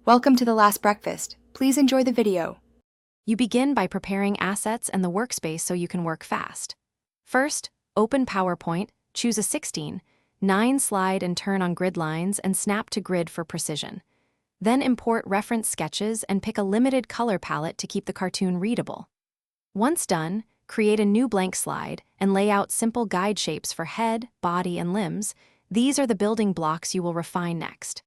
Welcome to The Last Breakfast. Please enjoy the video. You begin by preparing assets and the workspace so you can work fast. First, open PowerPoint, choose a 16, 9 slide and turn on grid lines and snap to grid for precision. Then import reference sketches and pick a limited color palette to keep the cartoon readable. Once done, create a new blank slide and lay out simple guide shapes for head, body, and limbs. These are the building blocks you will refine next.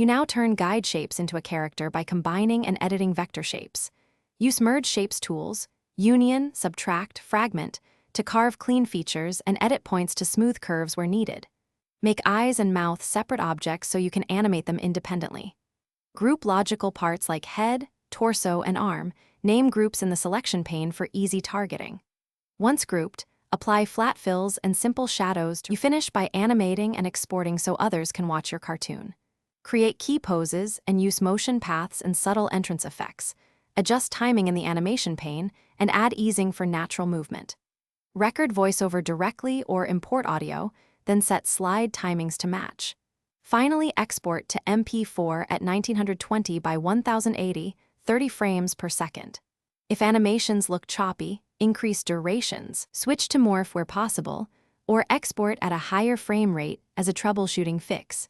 You now turn guide shapes into a character by combining and editing vector shapes. Use Merge Shapes tools, Union, Subtract, Fragment, to carve clean features and edit points to smooth curves where needed. Make eyes and mouth separate objects so you can animate them independently. Group logical parts like head, torso, and arm. Name groups in the selection pane for easy targeting. Once grouped, apply flat fills and simple shadows. You finish by animating and exporting so others can watch your cartoon. Create key poses and use motion paths and subtle entrance effects. Adjust timing in the animation pane and add easing for natural movement. Record voiceover directly or import audio, then set slide timings to match. Finally, export to MP4 at 1920 by 1080, 30 frames per second. If animations look choppy, increase durations, switch to morph where possible, or export at a higher frame rate as a troubleshooting fix.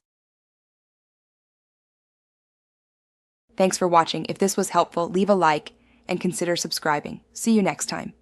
Thanks for watching. If this was helpful, leave a like and consider subscribing. See you next time.